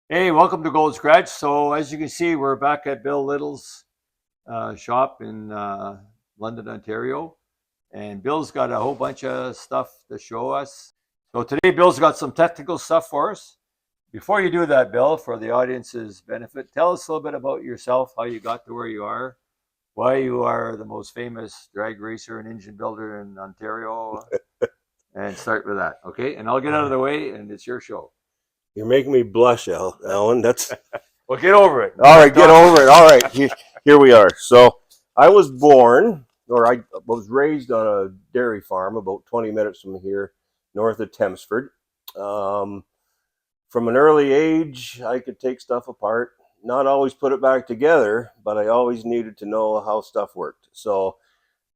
Hey, welcome to Gold Scratch. So, as you can see, we're back at Bill Little's shop in London, Ontario. And Bill's got a whole bunch of stuff to show us. So, today, Bill's got some technical stuff for us. Before you do that, Bill, for the audience's benefit, tell us a little bit about yourself, how you got to where you are, why you are the most famous drag racer and engine builder in Ontario, and start with that, okay? And I'll get out of the way, and it's your show. You're making me blush, Alan. That's Well, get over it. all right. Get over it. All right, here we are. So I was born, or I was raised on a dairy farm about 20 minutes from here, north of Thamesford. Um, from an early age, I could take stuff apart, not always put it back together, but I always needed to know how stuff worked. So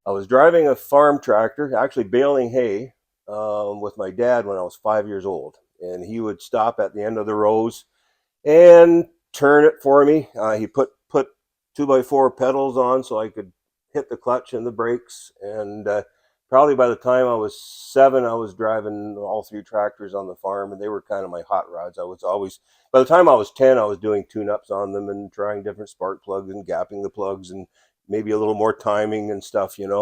I was driving a farm tractor, actually baling hay, with my dad when I was 5 years old, and he would stop at the end of the rows and turn it for me. He put 2x4 pedals on so I could hit the clutch and the brakes. And probably by the time I was 7, I was driving all 3 tractors on the farm, and they were kind of my hot rods. I was always, by the time I was 10, I was doing tune-ups on them and trying different spark plugs and gapping the plugs and maybe a little more timing and stuff, And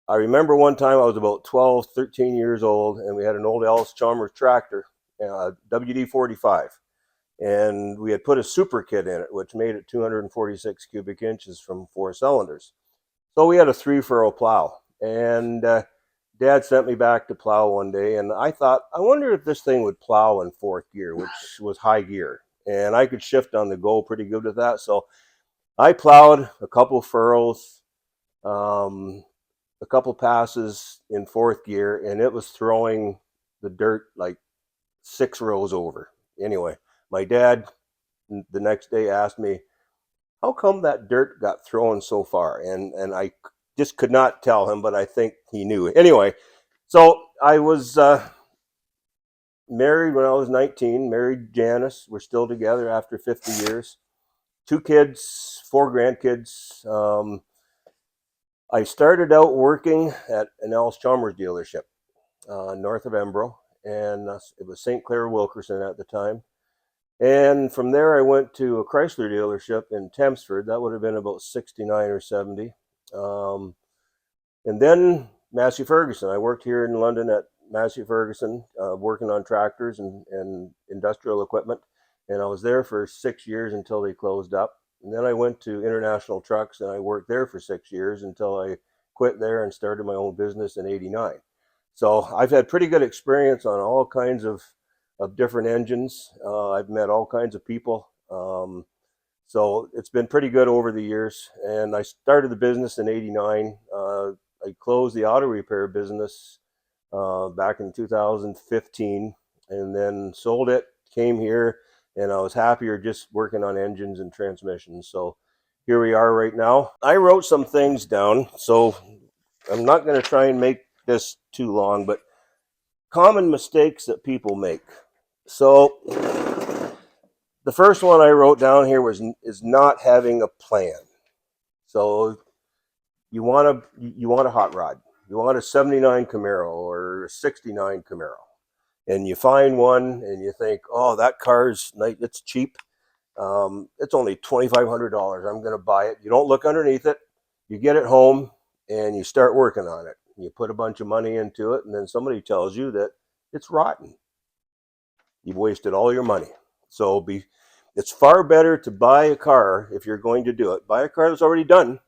I remember one time I was about 12, 13 years old, and we had an old Chalmers tractor, WD-45. And we had put a super kit in it, which made it 246 cubic inches from 4 cylinders. So we had a 3-furrow plow. And Dad sent me back to plow one day, and I thought, I wonder if this thing would plow in 4th gear, which was high gear. And I could shift on the go pretty good with that. So I plowed a couple furrows, a couple passes in 4th gear, and it was throwing the dirt like 6 rows over. Anyway, my dad the next day asked me, how come that dirt got thrown so far? And I just could not tell him, but I think he knew. Anyway, so I was married when I was 19, married Janice. We're still together after 50 years. 2 kids, 4 grandkids. I started out working at an Chalmers dealership north of Embro, and it was St. Clair Wilkerson at the time. And from there, I went to a Chrysler dealership in Thamesford. That would have been about 69 or 70. And then Massey Ferguson. I worked here in London at Massey Ferguson, working on tractors and industrial equipment. And I was there for 6 years until they closed up. And then I went to International Trucks, and I worked there for 6 years until I quit there and started my own business in '89. So I've had pretty good experience on all kinds of different engines. I've met all kinds of people. So it's been pretty good over the years. And I started the business in '89. I closed the auto repair business back in 2015, and then sold it, came here, and I was happier just working on engines and transmissions. So here we are right now. I wrote some things down, so I'm not going to try and make this too long, but common mistakes that people make. So the first one I wrote down here is not having a plan. So you want a hot rod. You want a 79 Camaro or a 69 Camaro. And you find one and you think, oh, that car's nice, it's cheap. It's only $2,500. I'm going to buy it. You don't look underneath it. You get it home and you start working on it. You put a bunch of money into it, and then somebody tells you that it's rotten. You've wasted all your money. So it's far better to buy a car, if you're going to do it. Buy a car that's already done,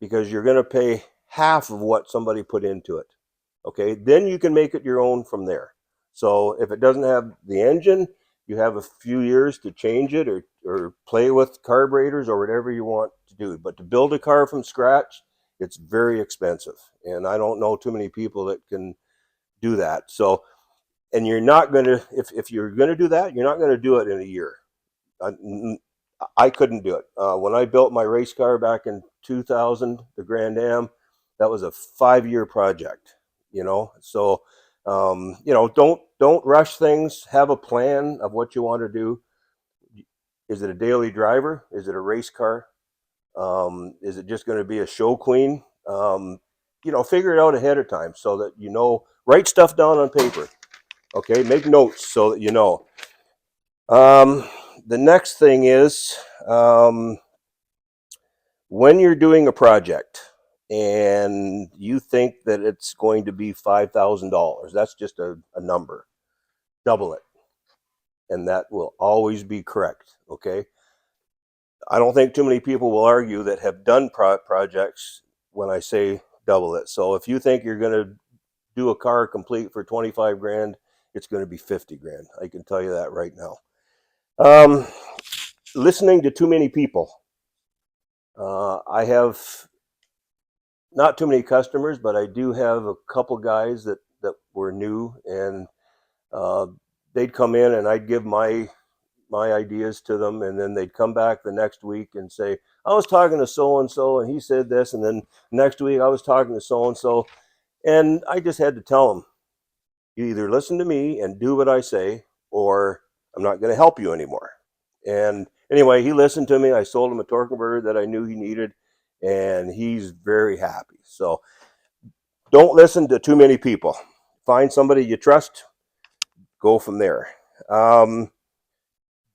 because you're going to pay half of what somebody put into it. Okay, then you can make it your own from there. So if it doesn't have the engine, you have a few years to change it or play with carburetors or whatever you want to do. But to build a car from scratch, it's very expensive. And I don't know too many people that can do that. So, and you're not going to, if you're going to do that, you're not going to do it in a year. I couldn't do it. When I built my race car back in 2000, the Grand Am, that was a 5-year project, So, don't rush things. Have a plan of what you want to do. Is it a daily driver? Is it a race car? Is it just going to be a show queen? Figure it out ahead of time so that write stuff down on paper. Okay, make notes so that you know. The next thing is when you're doing a project and you think that it's going to be $5,000, that's just a number. Double it, and that will always be correct. Okay. I don't think too many people will argue that have done projects when I say double it. So if you think you're going to do a car complete for 25 grand, it's going to be 50 grand. I can tell you that right now. Listening to too many people. I have not too many customers, but I do have a couple guys that were new, and they'd come in and I'd give my ideas to them, and then they'd come back the next week and say, I was talking to so and so and he said this, and then next week I was talking to so and so, and I just had to tell them, you either listen to me and do what I say, or I'm not going to help you anymore. And anyway, he listened to me. I sold him a torque converter that I knew he needed, and he's very happy. So don't listen to too many people. Find somebody you trust, go from there.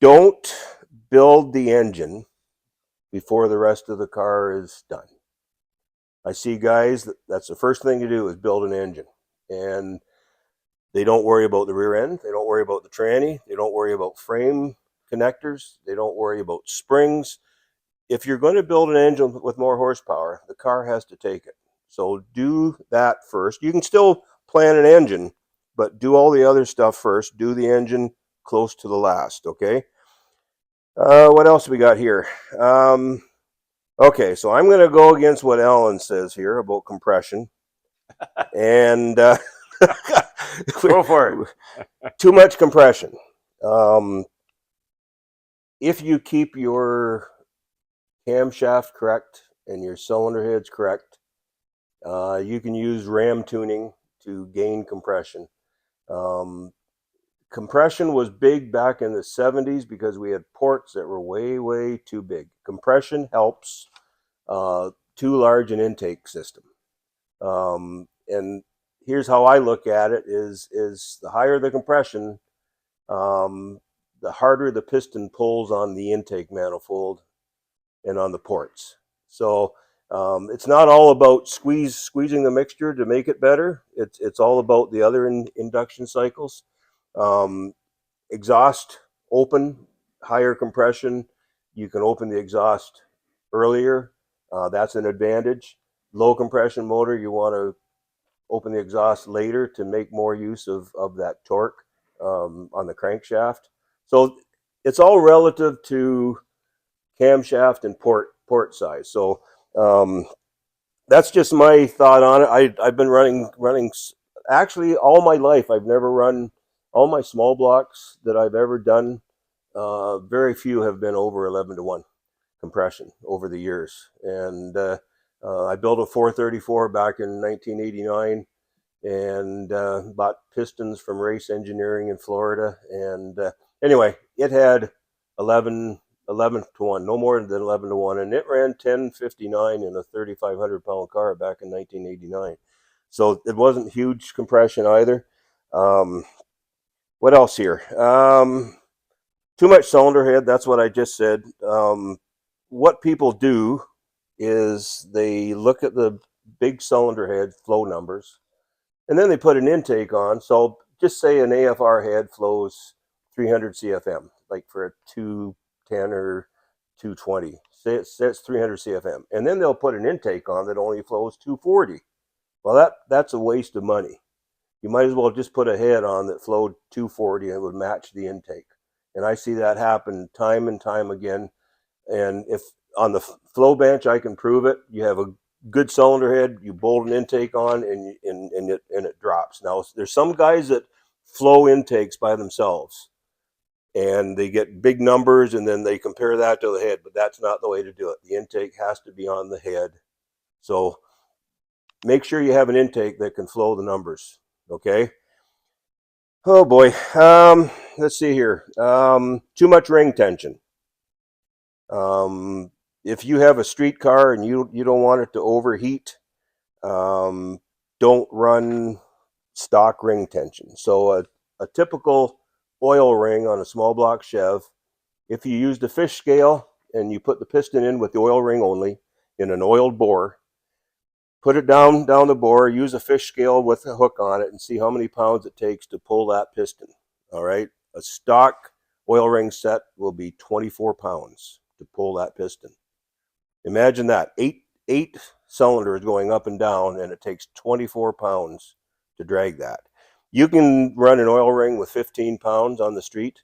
Don't build the engine before the rest of the car is done. I see guys that's the first thing you do is build an engine, and they don't worry about the rear end, they don't worry about the tranny, they don't worry about frame connectors, they don't worry about springs. If you're going to build an engine with more horsepower, the car has to take it. So do that first. You can still plan an engine, but do all the other stuff first. Do the engine close to the last, okay? What else we got here? Okay, so I'm going to go against what Alan says here about compression. And Go for it. Too much compression. If you keep your camshaft correct and your cylinder heads correct, you can use ram tuning to gain compression. Compression was big back in the 70s because we had ports that were way too big. Compression helps too large an intake system. And here's how I look at it is the higher the compression, the harder the piston pulls on the intake manifold and on the ports. So it's not all about squeezing the mixture to make it better. It's all about the other induction cycles. Exhaust open, higher compression. You can open the exhaust earlier. That's an advantage. Low compression motor, you want to open the exhaust later to make more use of that torque on the crankshaft. So it's all relative to camshaft and port size. So that's just my thought on it. I've been running actually all my life. I've never run all my small blocks that I've ever done. Very few have been over 11-to-1 compression over the years. And I built a 434 back in 1989 and bought pistons from Race Engineering in Florida. And anyway, it had 11-to-1, no more than 11-to-1, and it ran 1059 in a 3,500-pound car back in 1989. So it wasn't huge compression either. What else here? Too much cylinder head. That's what I just said. What people do is they look at the big cylinder head flow numbers, and then they put an intake on. So just say an AFR head flows 300 CFM, like for a 210 or 220. Say it's 300 CFM. And then they'll put an intake on that only flows 240. Well, that's a waste of money. You might as well just put a head on that flowed 240 and it would match the intake. And I see that happen time and time again. And if on the flow bench I can prove it, you have a good cylinder head, you bolt an intake on, and it drops. Now there's some guys that flow intakes by themselves, and they get big numbers, and then they compare that to the head. But that's not the way to do it. The intake has to be on the head. So make sure you have an intake that can flow the numbers. Okay. Oh boy. Let's see here. Too much ring tension. If you have a street car and you don't want it to overheat, don't run stock ring tension. So a typical oil ring on a small block Chev. If you used a fish scale and you put the piston in with the oil ring only in an oiled bore, put it down the bore, use a fish scale with a hook on it, and see how many pounds it takes to pull that piston. All right, a stock oil ring set will be 24 pounds to pull that piston. Imagine that, eight cylinders going up and down, and it takes 24 pounds to drag that. You can run an oil ring with 15 pounds on the street.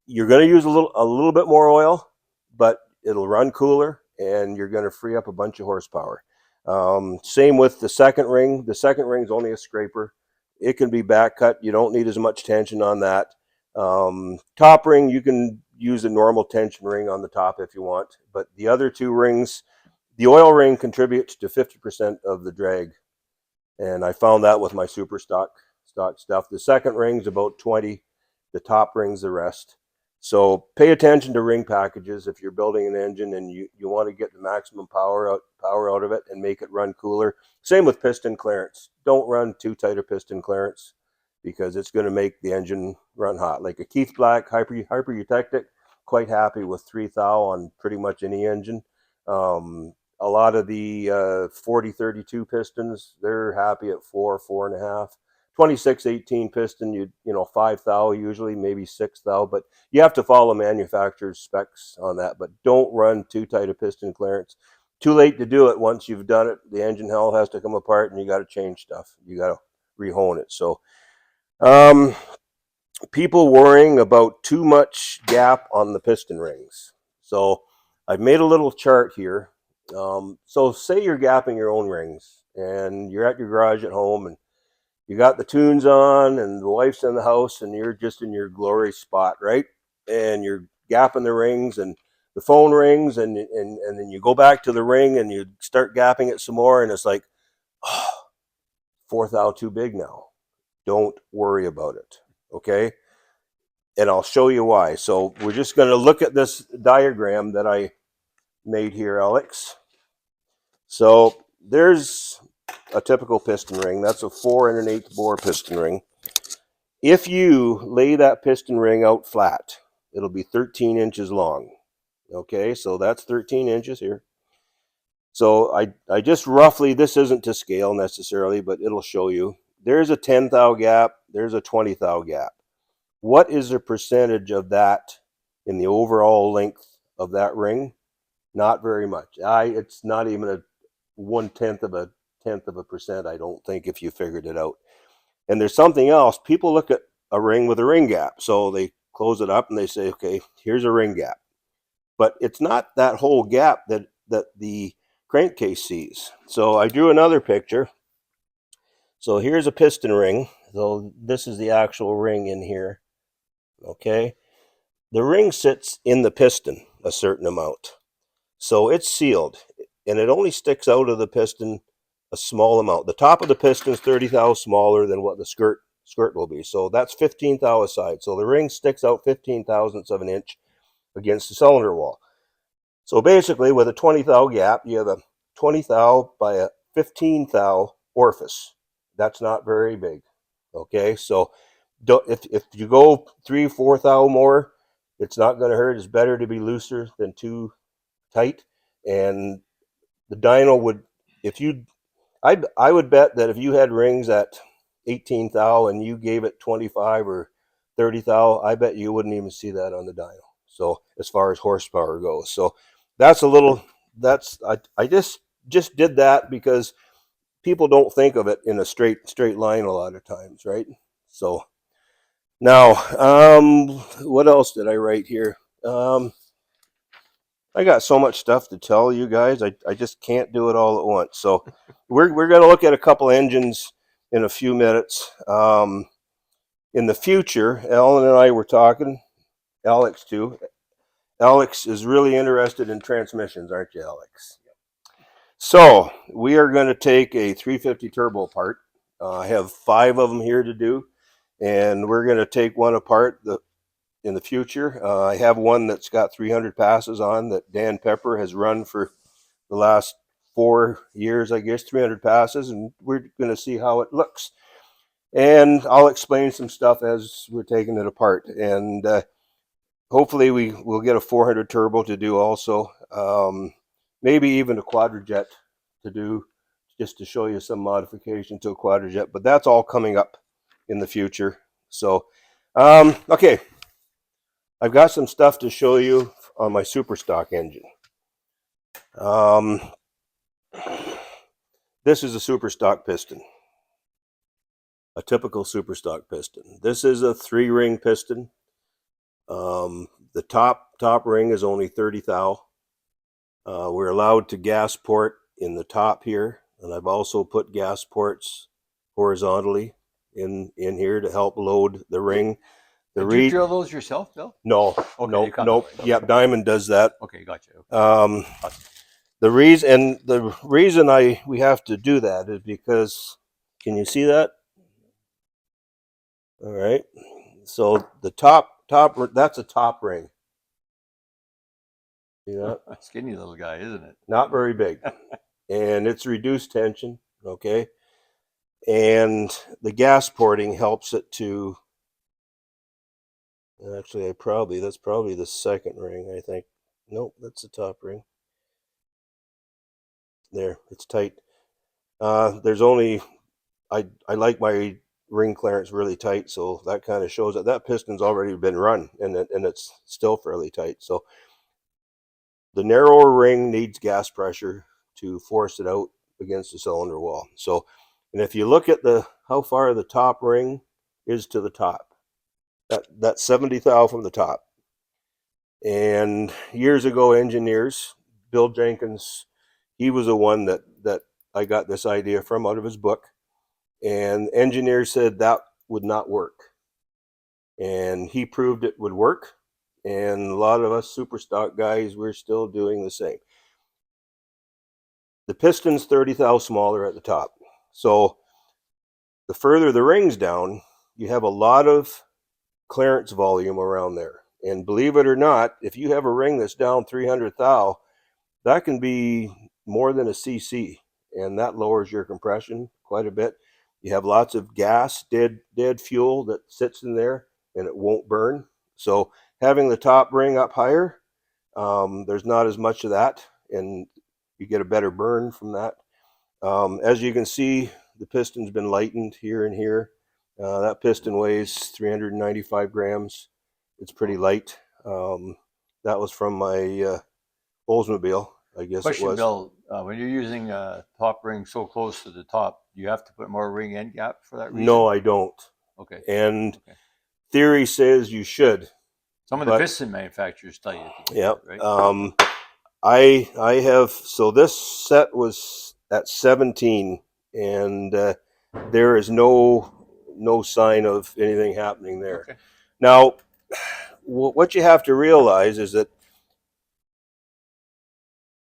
You're going to use a little bit more oil, but it'll run cooler, and you're going to free up a bunch of horsepower. Same with the second ring. The second ring is only a scraper. It can be back cut. You don't need as much tension on that. Top ring, you can use a normal tension ring on the top if you want, but the other two rings, the oil ring contributes to 50% of the drag, and I found that with my super stock stuff. The second ring's about 20, the top ring's the rest. So pay attention to ring packages if you're building an engine and you want to get the maximum power out of it and make it run cooler. Same with piston clearance. Don't run too tight a piston clearance because it's going to make the engine run hot. Like a Keith Black Hyper Eutectic, quite happy with 3 thou on pretty much any engine. A lot of the 4032 pistons, they're happy at 4.5. 2618 piston, you know 5 thou usually, maybe 6 thou, but you have to follow manufacturer's specs on that. But don't run too tight a piston clearance. Too late to do it. Once you've done it, the engine hull has to come apart and you got to change stuff. You got to rehone it. So people worrying about too much gap on the piston rings. So I've made a little chart here. So say you're gapping your own rings and you're at your garage at home and you got the tunes on and the wife's in the house and you're just in your glory spot, right? And you're gapping the rings and the phone rings and then you go back to the ring and you start gapping it some more and it's like, oh, 4 thou too big now. Don't worry about it, okay? And I'll show you why. So we're just going to look at this diagram that I made here, Alex. So there's a typical piston ring. That's a 4 1/8 bore piston ring. If you lay that piston ring out flat, it'll be 13 inches long. Okay, so that's 13 inches here. So I just roughly, this isn't to scale necessarily, but it'll show you. There's a 10 thou gap. There's a 20 thou gap. What is the percentage of that in the overall length of that ring? Not very much. It's not even a 1/10 of a percent, I don't think, if you figured it out. And there's something else. People look at a ring with a ring gap. So they close it up and they say, okay, here's a ring gap. But it's not that whole gap that the crankcase sees. So I drew another picture. So here's a piston ring. So this is the actual ring in here. Okay. The ring sits in the piston a certain amount. So it's sealed and it only sticks out of the piston a small amount. The top of the piston is 30 thou smaller than what the skirt will be. So that's 15 thou aside. So the ring sticks out 15 thousandths of an inch against the cylinder wall. So basically with a 20 thou gap, you have a 20 thou by a 15 thou orifice. That's not very big. Okay, so if you go 3-4 thou more, it's not going to hurt. It's better to be looser than too tight. And the dyno would, I would bet that if you had rings at 18 thou and you gave it 25 or 30 thou, I bet you wouldn't even see that on the dyno. So as far as horsepower goes, so that's a little. I just did that because people don't think of it in a straight line a lot of times, right? So now, what else did I write here? I got so much stuff to tell you guys. I just can't do it all at once. So we're going to look at a couple engines in a few minutes. In the future, Ellen and I were talking, Alex too. Alex is really interested in transmissions, aren't you, Alex? So we are going to take a 350 turbo apart. I have 5 of them here to do, and we're going to take one apart in the future. I have one that's got 300 passes on that Dan Pepper has run for the last 4 years, I guess, 300 passes, and we're going to see how it looks. And I'll explain some stuff as we're taking it apart. And hopefully we'll get a 400 turbo to do also. Maybe even a quadrajet to do, just to show you some modification to a quadrajet. But that's all coming up in the future. So, okay. I've got some stuff to show you on my super stock engine. This is a super stock piston. A typical super stock piston. This is a 3-ring piston. The top ring is only 30 thou. We're allowed to gas port in the top here, and I've also put gas ports horizontally in here to help load the ring. Did you drill those yourself, Bill? No. Okay, nope. Okay. Yep, Diamond does that. Okay, gotcha. Okay. Awesome. The reason we have to do that is because, can you see that? All right. So the top, that's a top ring. See that? Skinny little guy, isn't it? Not very big. And it's reduced tension, okay? And the gas porting helps it to, actually that's probably the second ring, I think. Nope, that's the top ring. There, it's tight. There's only, I like my ring clearance really tight, so that kind of shows that piston's already been run, and it's still fairly tight. So the narrower ring needs gas pressure to force it out against the cylinder wall. So, and if you look at how far the top ring is to the top, that's 70 thou from the top. And years ago, engineers, Bill Jenkins, he was the one that I got this idea from out of his book. And engineers said that would not work. And he proved it would work. And a lot of us super stock guys, we're still doing the same. The piston's 30 thou smaller at the top. So the further the ring's down, you have a lot of clearance volume around there. And believe it or not, if you have a ring that's down 300 thou, that can be more than a cc, and that lowers your compression quite a bit. You have lots of gas, dead fuel that sits in there, and it won't burn. So having the top ring up higher, there's not as much of that, and you get a better burn from that. As you can see, the piston's been lightened here and here. That piston weighs 395 grams. It's pretty light. That was from my Oldsmobile, I guess. Question, it was. Bill, when you're using a top ring so close to the top, do you have to put more ring end gap for that reason? No, I don't. Okay. And theory says you should. Some of the piston manufacturers tell you. Yeah. Right? I have, so this set was at 17, and there is no sign of anything happening there. Okay. Now, what you have to realize is that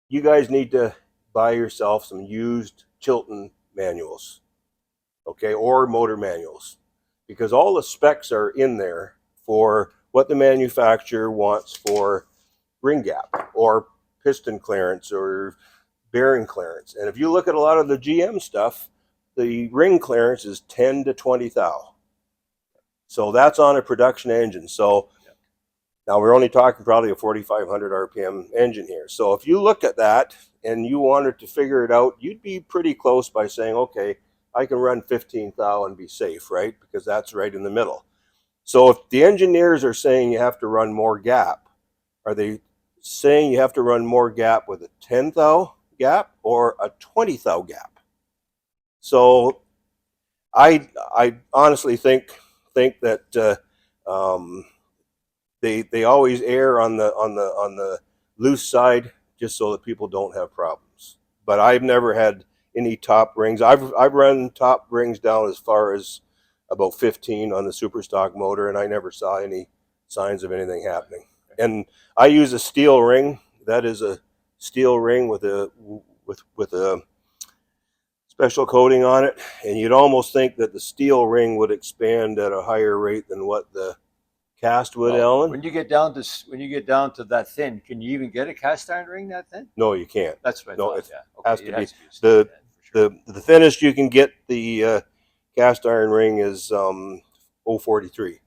you guys need to buy yourself some used Chilton manuals, okay, or motor manuals, because all the specs are in there for what the manufacturer wants for ring gap or piston clearance or bearing clearance. And if you look at a lot of the GM stuff, the ring clearance is 10 to 20 thou. So that's on a production engine. So now we're only talking probably a 4,500 RPM engine here. So if you look at that and you wanted to figure it out, you'd be pretty close by saying, okay, I can run 15 thou and be safe, right? Because that's right in the middle. So if the engineers are saying you have to run more gap, are they saying you have to run more gap with a 10 thou gap or a 20 thou gap? So I honestly think that they always err on the loose side just so that people don't have problems. But I've never had any top rings. I've run top rings down as far as about 15 on the super stock motor, and I never saw any signs of anything happening. And I use a steel ring. That is a steel ring with a special coating on it, and you'd almost think that the steel ring would expand at a higher rate than what the cast would, Ellen. When you get down to that thin, can you even get a cast iron ring that thin? No, you can't. That's what I thought. It has to be the thinnest you can get the cast iron ring is 043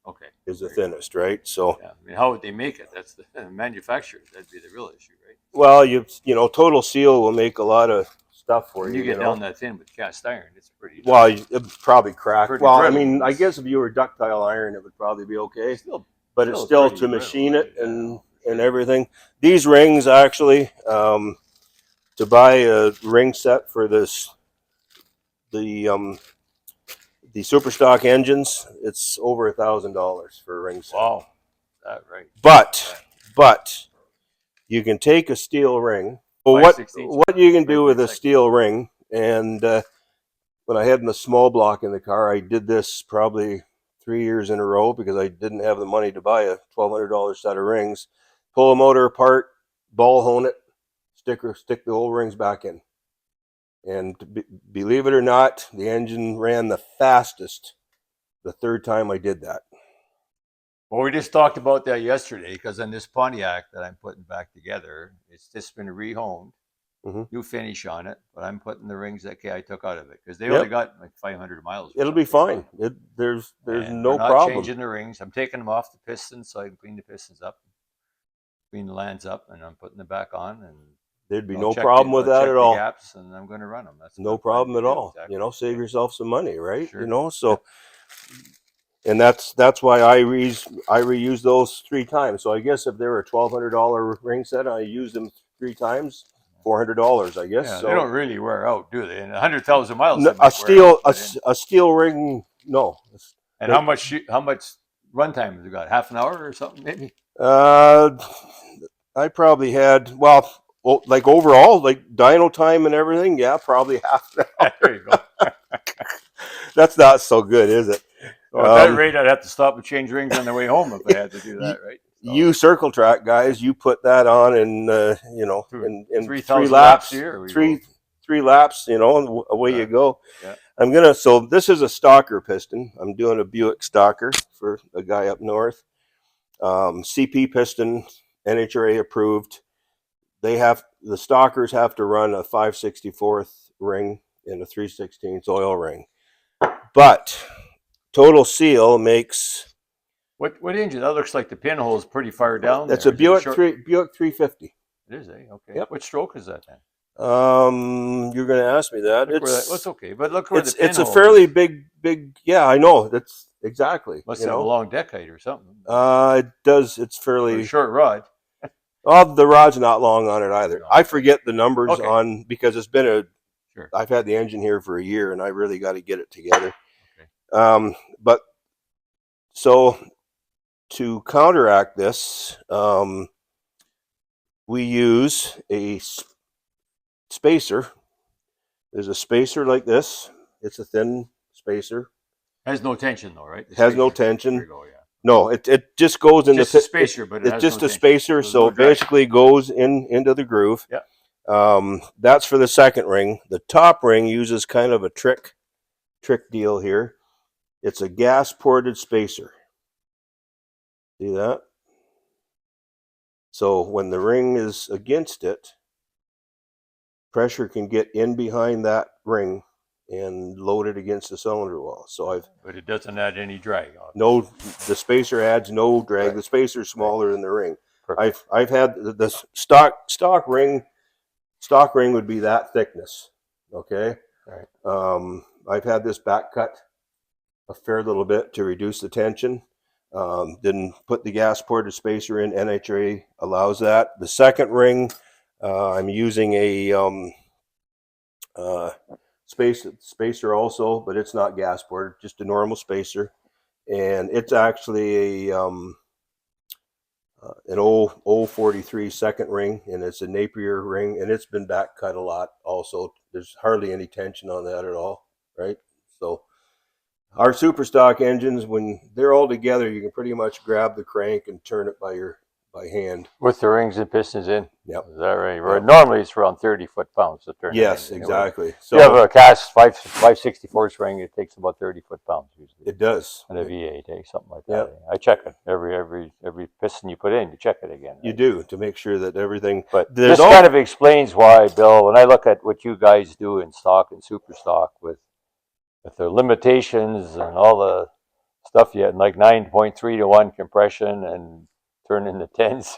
Okay. is the There you go. thinnest, right? So, Yeah. I mean, how would they make it? That's the manufacturers. That'd be the real issue, right? well, you know, Total Seal will make a lot of stuff for When you. you get You know, down that thin with cast iron, it's pretty. well, it'd probably crack. Pretty Well, I brittle. mean, I guess if you were ductile iron, it would probably be okay. Still, But it's still pretty to brittle, machine right? it Yeah, and no, for sure. everything. These rings actually, to buy a ring set for this, the super stock engines, it's over $1,000 for a ring set. Wow, that right. But you can take a steel ring. Well, what you can do with a steel ring, and when I had the small block in the car, I did this probably 3 years in a row because I didn't have the money to buy a $1,200 set of rings. Pull a motor apart, ball hone it, stick the old rings back in. And believe it or not, the engine ran the fastest the third time I did that. Well, we just talked about that yesterday because on this Pontiac that I'm putting back together, it's just been rehoned, new finish on it, but I'm putting the rings that I took out of it because they only got like 500 miles. It'll be fine. There's no problem. Changing the rings. I'm taking them off the pistons so I can clean the pistons up, clean the lands up, and I'm putting them back on. And there'd be no problem with that at all. Gaps, and I'm going to run them. That's no problem at all. Exactly. You know, save yourself some money, right? Sure. You know, so. And that's why I reused those 3 times. So I guess if they were a $1,200 ring set, I used them 3 times, $400, I guess. Yeah, so they don't really wear out, do they? And 100,000 miles. No, a steel ring, no. And how much runtime have you got? Half an hour or something, maybe? I probably had, well, like overall, like dyno time and everything, yeah, probably half an hour. There you go. That's not so good, is it? Well, at that rate, I'd have to stop and change rings on the way home if I had to do that, right? So, you circle track guys, you put that on in, you know, in 3 laps here. Three laps, you know, and away you go. Yeah. So this is a stalker piston. I'm doing a Buick stalker for a guy up north. CP piston, NHRA approved. The stalkers have to run a 5/64 ring and a 3/16 oil ring. But Total Seal makes... What engine? That looks like the pinhole is pretty far down. That's a Buick 350. It is, eh? Okay. Yep. What stroke is that then? You're going to ask me that. It's okay, but look where it's a fairly big. Yeah, I know. That's exactly. Must have a long deck height or something. It does. It's fairly short rod. Oh, the rod's not long on it either. No. I forget the numbers on because it's been I've had the engine here for a year, and I really got to get it together. Okay. But so to counteract this, we use a spacer. There's a spacer like this. It's a thin spacer. Has no tension though, right? Has no tension. There you go, yeah. No, it just goes in just the spacer, but it's just a spacer, so it basically goes into the groove. Yeah. That's for the second ring. The top ring uses kind of a trick deal here. It's a gas ported spacer. See that? So when the ring is against it, pressure can get in behind that ring and load it against the cylinder wall. But it doesn't add any drag on. No, the spacer adds no drag. Right. The spacer is smaller than the ring. Perfect. I've had the stock ring would be that thickness. Okay. Right. I've had this back cut a fair little bit to reduce the tension. Didn't put the gas ported spacer in. NHRA allows that. The second ring, I'm using a spacer also, but it's not gas ported, just a normal spacer, and it's actually a an 043 second ring, and it's a Napier ring, and it's been back cut a lot also. There's hardly any tension on that at all, right? So our super stock engines, when they're all together, you can pretty much grab the crank and turn it by hand. With the rings and pistons in? Yep. Is that right? Yep. Normally it's around 30 foot-pounds to turn. Yes, exactly. So you have a cast 5/64 ring, it takes about 30 foot-pounds usually. It does. And a V8, something like that. Yep. I check it. Every piston you put in, you check it again. Right? You do, to make sure that everything... But this kind of explains why, Bill, when I look at what you guys do in stock and super stock with with the limitations and all the stuff you had, like 9.3 to 1 compression and turn into tens.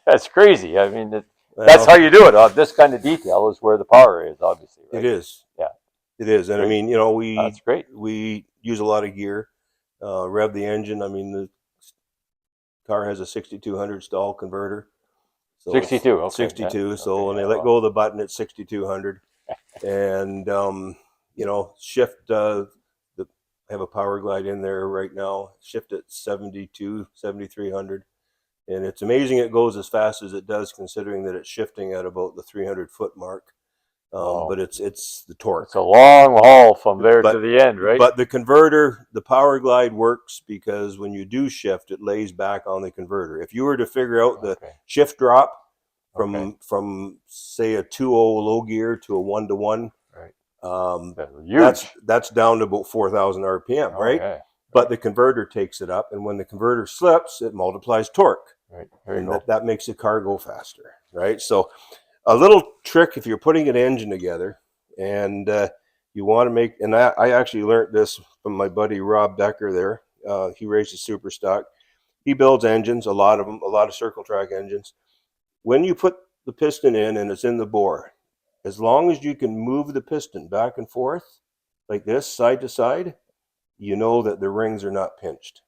That's crazy. I mean, that's how you do it. This kind of detail is where the power is, obviously, right? It is. Yeah. It is. And Great. I mean, That's great. we use a lot of gear, rev the engine. I mean, the car has a 6200 stall converter. So 62, okay. 62. Yeah. So Okay, when they yeah, let go of the button, it's 6200. And, shift, I have a power glide in there right now, shift at 7300. And it's amazing it goes as fast as it does, considering that it's shifting at about the 300-foot mark. But it's the torque. It's a long haul from there to the end, right? But the converter, the power glide works because when you do shift, it lays back on the converter. If you were to figure out the shift drop from say a 2.0 low gear to a 1-to-1, that's down to about 4,000 RPM, right? Yeah. But the converter takes it up, and when the converter slips, it multiplies torque. Right. And that makes the car go faster, right? So a little trick if you're putting an engine together and you want to make, and I actually learned this from my buddy Rob Becker there. He races super stock. He builds engines, a lot of them, a lot of circle track engines. When you put the piston in and it's in the bore, as long as you can move the piston back and forth like this, side to side, you know that the rings are not pinched.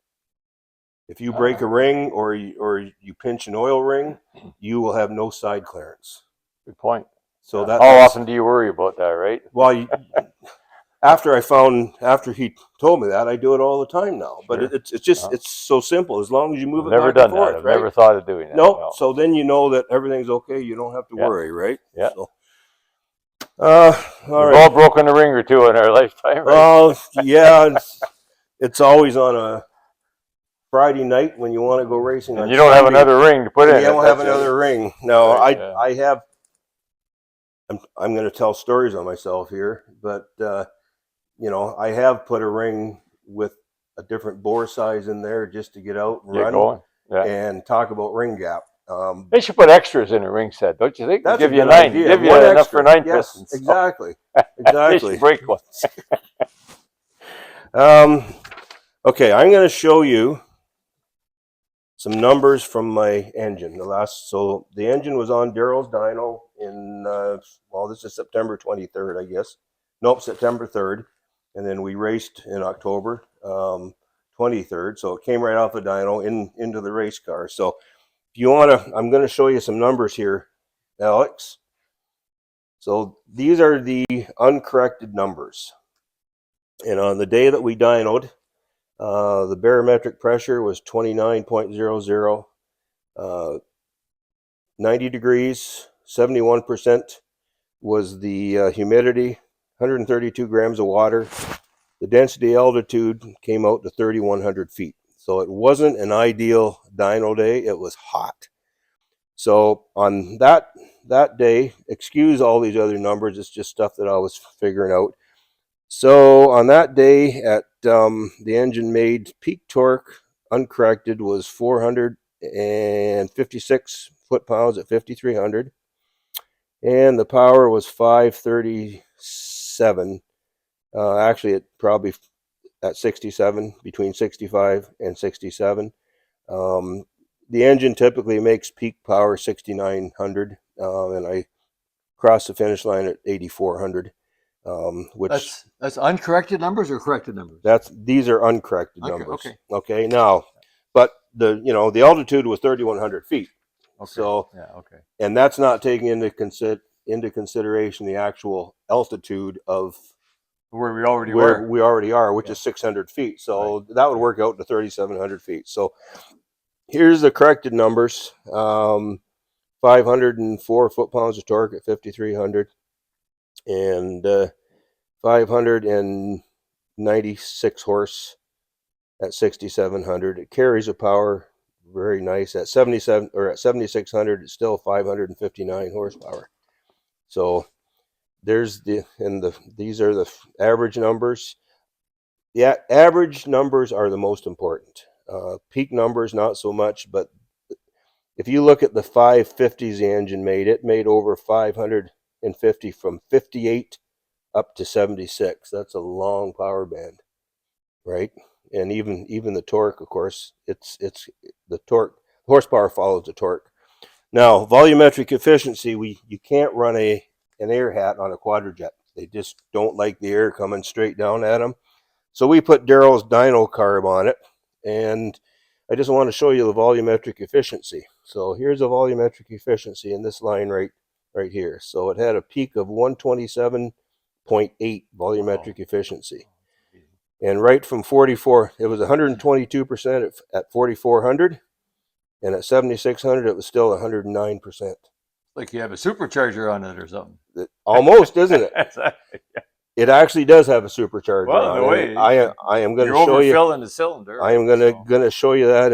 If you break a ring or you pinch an oil ring, you will have no side clearance. Good point. So how often do you worry about that, right? Well, after he told me that, I do it all the time now. But it's so simple. As long as you move it back and forth, I've never thought of doing that. No. So then you know that everything's okay. You don't have to worry, right? Yeah. So, We've all broken a ring or two in our lifetime, right? Yeah. It's always on a Friday night when you want to go racing. And you don't have another ring to put in. You don't have another ring. No, I have. I'm going to tell stories on myself here, but I have put a ring with a different bore size in there just to get out and run and talk about ring gap. They should put extras in a ring set, don't you think? That's give a you good 9. idea. Give you enough for 9 pistons. Exactly. They should break one. Okay, I'm going to show you some numbers from my engine. So the engine was on Daryl's dyno in this is September 23rd, I guess. Nope, September 3rd, and then we raced in October 23rd. So it came right off the dyno into the race car. So if you want to, I'm going to show you some numbers here, Alex. So these are the uncorrected numbers, and on the day that we dynoed, the barometric pressure was 29.00, 90 degrees, 71% was the humidity, 132 grams of water. The density altitude came out to 3,100 feet. So it wasn't an ideal dyno day. It was hot. So on that day, excuse all these other numbers. It's just stuff that I was figuring out. So on that day, at the engine made peak torque uncorrected was 456 foot-pounds at 5,300, and the power was 537. Actually, it probably at 67, between 65 and 67. The engine typically makes peak power 6,900, and I crossed the finish line at 8,400. Which that's uncorrected numbers or corrected numbers? These are uncorrected numbers. Okay. Now, but the altitude was 3,100 feet. Okay. So and that's not taking into consideration the actual altitude of where we already are, which is 600 feet. So that would work out to 3,700 feet. So here's the corrected numbers: 504 foot-pounds of torque at 5,300. And 596 horse at 6,700. It carries a power very nice at 77 or at 7,600. It's still 559 horsepower. So these are the average numbers. Yeah, average numbers are the most important. Peak numbers not so much, but if you look at the 550s the engine made, it made over 550 from 58 up to 76. That's a long power band, right? And even the torque, of course, it's the torque, horsepower follows the torque. Now, volumetric efficiency, you can't run an air hat on a quadrajet. They just don't like the air coming straight down at them. So we put Daryl's dyno carb on it, and I just want to show you the volumetric efficiency. So here's a volumetric efficiency in this line right here. So it had a peak of 127.8 volumetric efficiency. And right from 44, it was 122% at 4,400, and at 7,600 it was still 109%. Like you have a supercharger on it or something. Almost, isn't it? Exactly. It actually does have a supercharger Well, on in a way, it. I am going to you're show you. overfilling the cylinder. I am going to show you that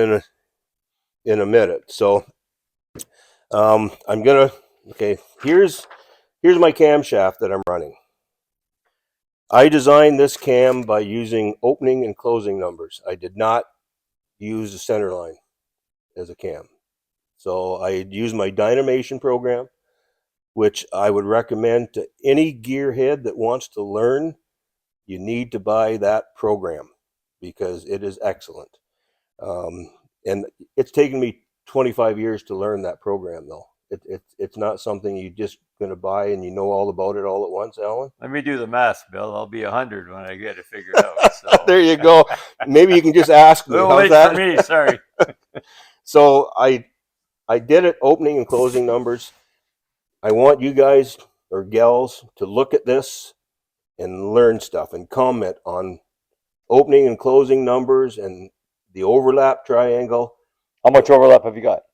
in a minute. So I'm gonna here's my camshaft that I'm running. I designed this cam by using opening and closing numbers. I did not use the center line as a cam. So I used my dynamation program, which I would recommend to any gearhead that wants to learn. You need to buy that program because it is excellent. And it's taken me 25 years to learn that program, though. It's not something you just going to buy and you know all about it all at once, Alan. Let me do the math, Bill. I'll be 100 when I get it figured out. So. There you go. Maybe you can just ask me. A little late for me, sorry. So I did it opening and closing numbers. I want you guys or gals to look at this and learn stuff and comment on opening and closing numbers and the overlap triangle. How much overlap have you got?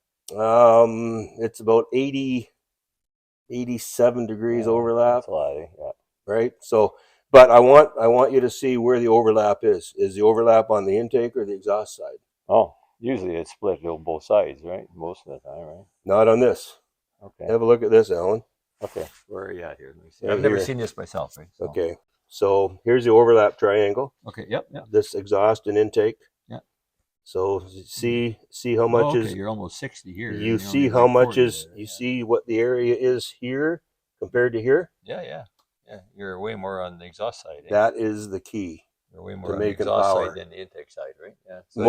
It's about 87 degrees overlap. That's a lot, yeah. Right? So, but I want you to see where the overlap is. Is the overlap on the intake or the exhaust side? Oh, usually it's split on both sides, right? Most of the time, right? Not on this. Okay. Have a look at this, Alan. Okay. Where are you at here? Let me see. Right I've never here. seen this myself, right? So. Okay. So here's the overlap triangle. Okay. Yep. This exhaust and intake. Yeah. So see how much is. You're almost 60 here. You see how much is. You see what the area is here compared to here. Yeah. You're way more on the exhaust side. That is the key. You're way more on the exhaust side than the intake side, right? Yeah. So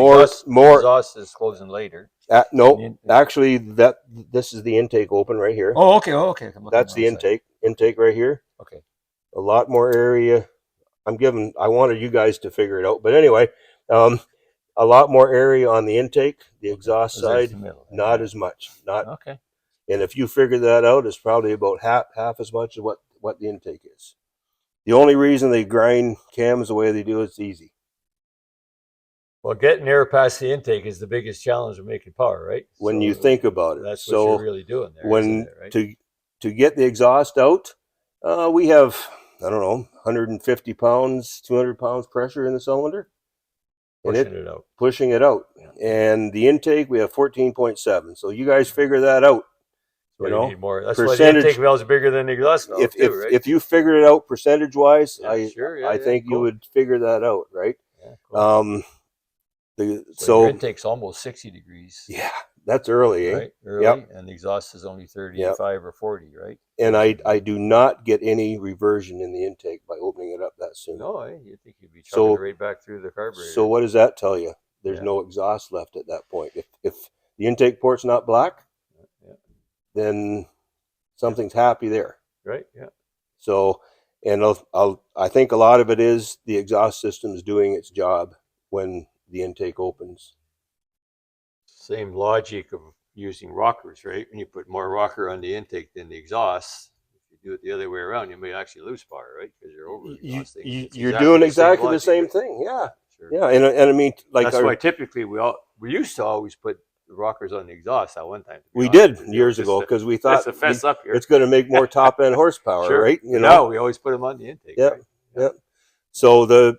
more. Exhaust is closing later. No, actually, this is the intake open right here. Oh, okay. That's the intake. Intake right here. Okay. A lot more area. I wanted you guys to figure it out, but anyway, a lot more area on the intake. The exhaust side, not as much. Okay. And if you figure that out, it's probably about half as much as what the intake is. The only reason they grind cams the way they do it's easy. Well, getting air past the intake is the biggest challenge of making power, right? When you think about it, that's what you're really doing there. When right? to get the exhaust out, we have 150 pounds, 200 pounds pressure in the cylinder, pushing it out. Yeah. And the intake we have 14.7. So you guys figure that out. You need more. That's why the intake valve is bigger than the exhaust valve. If you figured it out percentage wise, I think cool. you would figure that out, right? Yeah, cool. So your intake's almost 60 degrees. Yeah, that's early, right? Early, yep. And the exhaust is only 35 or 40, right? And I do not get any reversion in the intake by opening it up that soon. No, you think you'd be chugging right back through the carburetor. So what does that tell you? There's no exhaust left at that point. If the intake port's not black, then something's happy there. Right, yeah. So, and I think a lot of it is the exhaust system is doing its job when the intake opens. Same logic of using rockers, right? When you put more rocker on the intake than the exhaust, if you do it the other way around, you may actually lose power, right? Because you're over exhausting. You're doing exactly the same thing, yeah. Sure. Yeah, and I mean, like that's why typically we used to always put the rockers on the exhaust at one time. We did years ago because we thought it's going to make more top end horsepower, right? No, we always put them on the intake. Yep, right? Yep. So the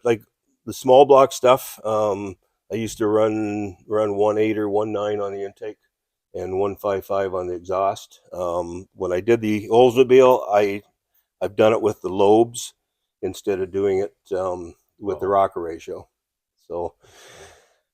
small block stuff, I used to run 1.8 or 1.9 on the intake and 1.55 on the exhaust. When I did the Oldsmobile, I've done it with the lobes instead of doing it with the rocker ratio.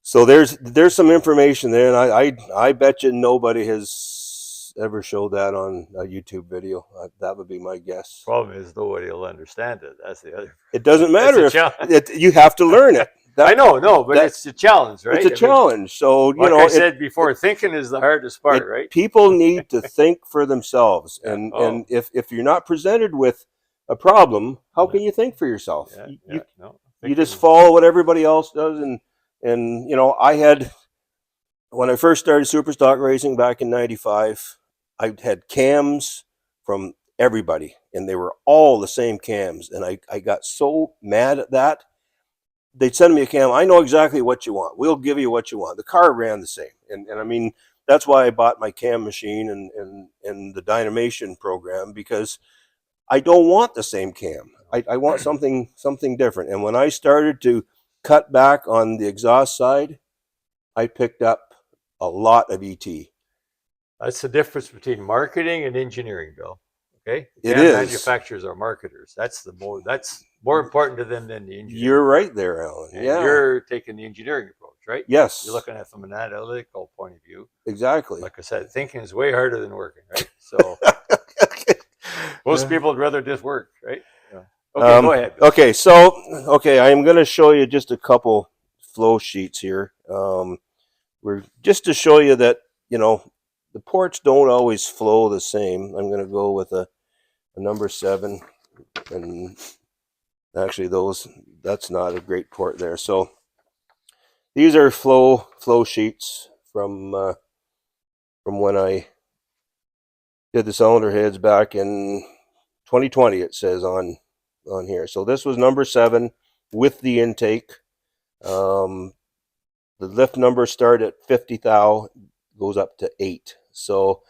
So there's some information there, and I bet you nobody has ever showed that on a YouTube video. That would be my guess. Problem is nobody will understand it. That's the other. It doesn't That's matter a if challenge. you have to learn it. I know, no, but it's a challenge, right? It's a challenge. So like I said before, thinking is the hardest part, right? People need to think for themselves, Yeah. and if you're not presented with a problem, how can you think for yourself? You just follow what everybody else does, and you know, when I first started Superstock racing back in '95, I had cams from everybody, and they were all the same cams, and I got so mad at that. They'd send me a cam. I know exactly what you want. We'll give you what you want. The car ran the same, and I mean, that's why I bought my cam machine and the dynamation program, because I don't want the same cam. I want something different. And when I started to cut back on the exhaust side, I picked up a lot of ET. That's the difference between marketing and engineering, Bill. Okay, It is. Manufacturers are marketers. That's more important to them than the engineering. You're right there, Alan. And you're taking the engineering approach, right? Yes. You're looking at it from an analytical point of view. Exactly. Like I said, thinking is way harder than working, right? So most people would rather just work, right? Yeah. Okay, go ahead. Okay, so I'm going to show you just a couple flow sheets here. We're just to show you that, you know, the ports don't always flow the same. I'm going to go with a number 7, and actually that's not a great port there. So these are flow sheets from when I did the cylinder heads back in 2020. It says on here. So this was number 7 with the intake. The lift number start at 50 thou, goes up to 8. So,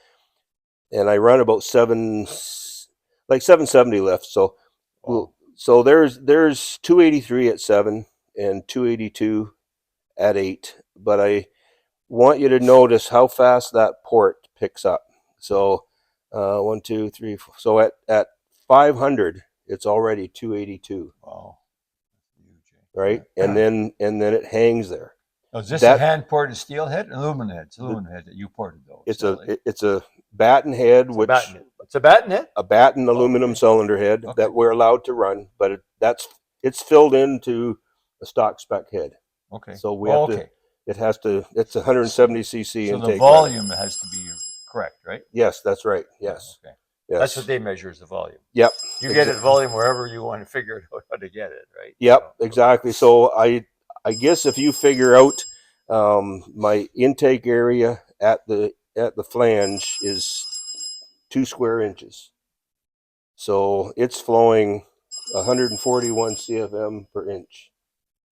and I run about 770 lifts. So, so there's 283 at 7 and 282 at 8. But I want you to notice how fast that port picks up. So, 1, 2, 3, 4. So at 500, it's already 282. Wow. Right, and then it hangs there. Oh, is this a hand ported steel head? Aluminum head. It's aluminum head that you ported though. It's a batten head, it's a batten head. A batten aluminum cylinder head that we're allowed to run, but it's filled into a stock spec head. Okay. So we have to. It has to. It's 170 cc so intake. So the volume has to be correct, right? Yes, that's right. Yes. Okay. Yes. That's what they measure, is the volume. Yep. You get it volume wherever you want to figure out how to get it, right? Yep, exactly. So I guess if you figure out my intake area at the flange is 2 square inches. So it's flowing 141 CFM per inch.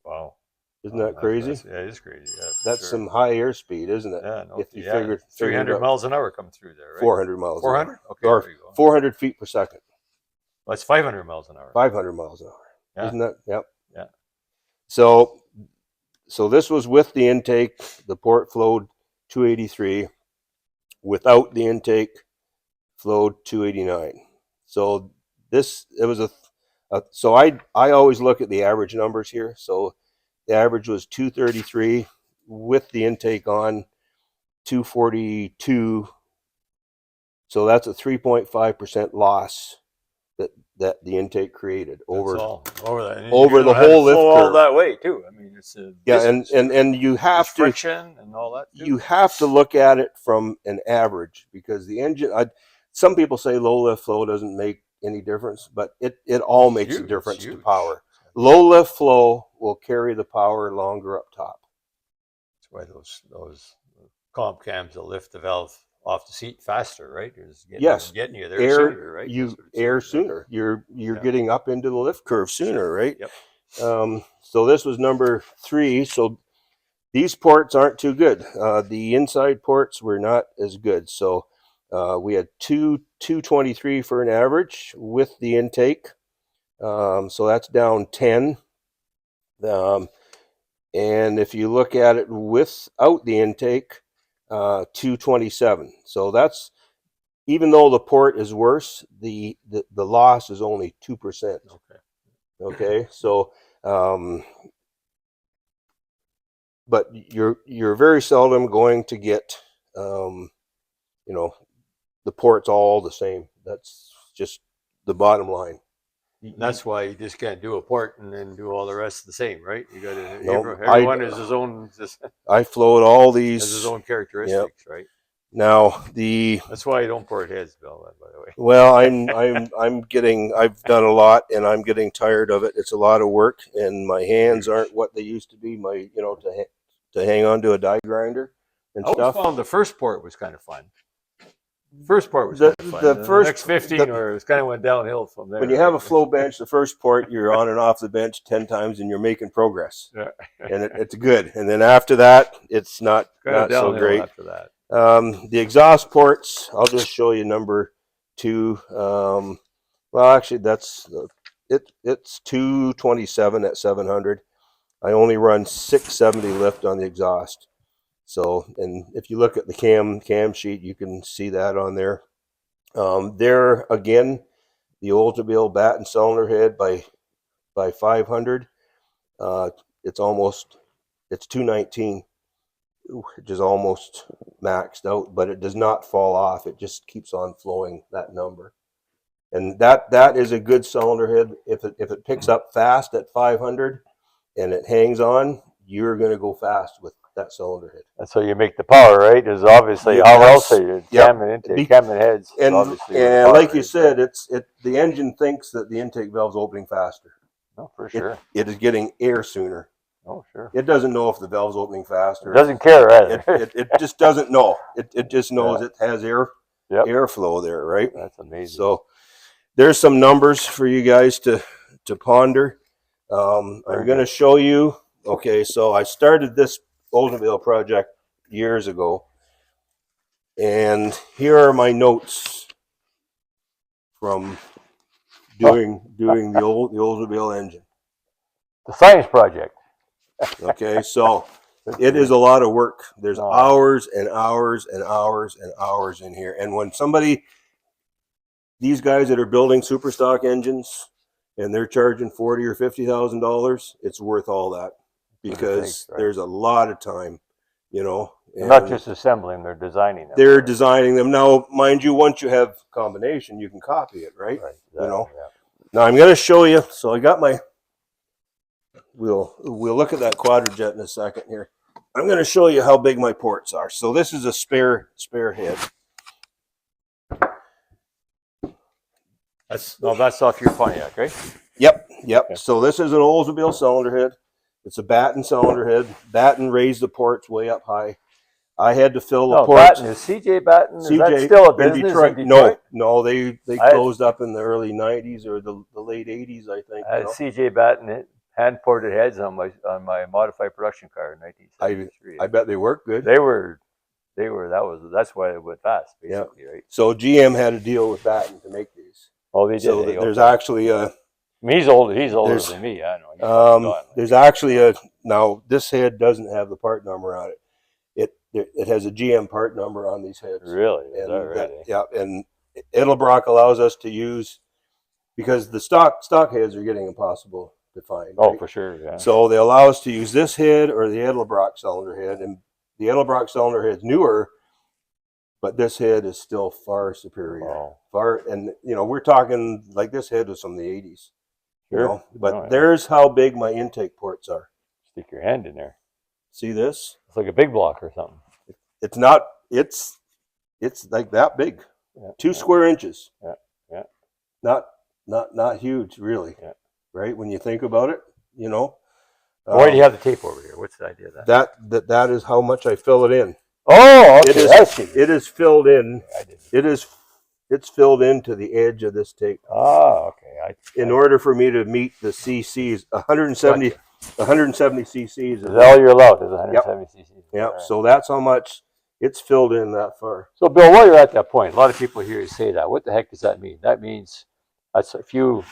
Wow. Isn't that crazy? Yeah, it is crazy. Yeah, that's some high airspeed, isn't it? Yeah, no, if you figured 300 miles an hour come through there, right? 400 miles 400? an hour. Okay, or there you go. 400 feet per second. Well, that's 500 miles an hour. 500 miles an hour. Yeah. Isn't that? Yep. Yeah. So this was with the intake. The port flowed 283. Without the intake, flowed 289. So so I always look at the average numbers here. So the average was 233 with the intake on, 242. So that's a 3.5% loss that the intake created over the whole lift curve. All that way too. I mean, it's and you have to friction and all that too. You have to look at it from an average, because the engine. Some people say low lift flow doesn't make any difference, but it all makes a difference to power. Low lift flow will carry the power longer up top. That's why those comp cams will lift the valve off the seat faster, right? Getting you there sooner, right? Sooner. You're getting up into the lift curve sooner, right? Yep. So this was number 3. So these ports aren't too good. The inside ports were not as good. So we had 223 for an average with the intake. So that's down 10. And if you look at it without the intake, 227. So that's, even though the port is worse, the loss is only 2%. Okay. So but you're very seldom going to get the port's all the same. That's just the bottom line. That's why you just can't do a port and then do all the rest the same, right? You got to. No, Everyone has his own. I float all these. Has his own characteristics, yep. right? Now that's why you don't port heads, Bill. By the way. Well, I've done a lot, and I'm getting tired of it. It's a lot of work, and my hands aren't what they used to be. To hang on to a die grinder and stuff. I always found the first port was kind of fun. First port was kind of fun. The next 15 it kind of went downhill from there. When you have a flow bench, the first port, you're on and off the bench 10 times and you're making progress. Yeah. And it's good. And then after that, it's not so great. After that. The exhaust ports, I'll just show you number 2. Well, actually, it's 227 at 700. I only run 670 lift on the exhaust. So, and if you look at the cam sheet, you can see that on there. There again, the Oldsmobile bat and cylinder head by 500. It's 219, which is almost maxed out, but it does not fall off. It just keeps on flowing that number, and that is a good cylinder head. If it picks up fast at 500 and it hangs on, you're going to go fast with that cylinder head. That's how you make the power, right? Is obviously how else are you jamming intake, jamming heads, and like you said, the engine thinks that the intake valve's opening faster. Oh, for sure. It is getting air sooner. Oh, sure. It doesn't know if the valve's opening faster. It doesn't care either. It just doesn't know. It just knows it has airflow there, right? That's amazing. So there's some numbers for you guys to ponder. I'm going to show you. Okay, so I started this Oldsmobile project years ago, and here are my notes from doing the Oldsmobile engine. The science project. Okay, so it is a lot of work. There's hours and hours and hours and hours in here, and when these guys that are building super stock engines and they're charging $40,000 or $50,000, it's worth all that. Because there's a lot of time, not just assembling, they're designing them. They're designing them. Now, mind you, once you have combination, you can copy it, right? Exactly, Now I'm going to show you. So I got we'll look at that Quadrajet in a second here. I'm going to show you how big my ports are. So this is a spare head. That's off your Pontiac, right? Yep. Okay. So this is an Oldsmobile cylinder head. It's a batten cylinder head. Batten raised the ports way up high. I had to fill the ports. Batten is CJ Batten. Is that still a business in Detroit? No, they closed up in the early '90s or the late '80s, I think. I had CJ Batten hand ported heads on my modified production car in 1973. I bet they worked good. They were. That's why it went fast, basically, right? So GM had a deal with Batten to make these. Oh, they did. So there's actually a. He's older than me. I know. There's actually now this head doesn't have the part number on it. It has a GM part number on these heads. Really? Is that right? Yeah, and Edelbrock allows us to use, because the stock heads are getting impossible to find. Oh, right? for sure. Yeah. So they allow us to use this head or the Edelbrock cylinder head, and the Edelbrock cylinder head's newer, but this head is still far superior. Oh. And we're talking like this head was from the 80s. Sure. But there's how big my intake ports are. Stick your hand in there. See this? It's like a big block or something. It's not. It's like that big. Yeah. 2 square inches. Yeah. Not huge, really. Yeah. Right? When you think about it, Why do you have the tape over here? What's the idea of that? That is how much I fill it in. Oh, okay. It is filled in. It's filled into the edge of this tape. Oh, okay. In order for me to meet the CCs, 170 CCs. Is all you're allowed is 170 CCs. Yep. Right. So that's how much it's filled in that far. So, Bill, while you're at that point, a lot of people hear you say that. What the heck does that mean? That means if you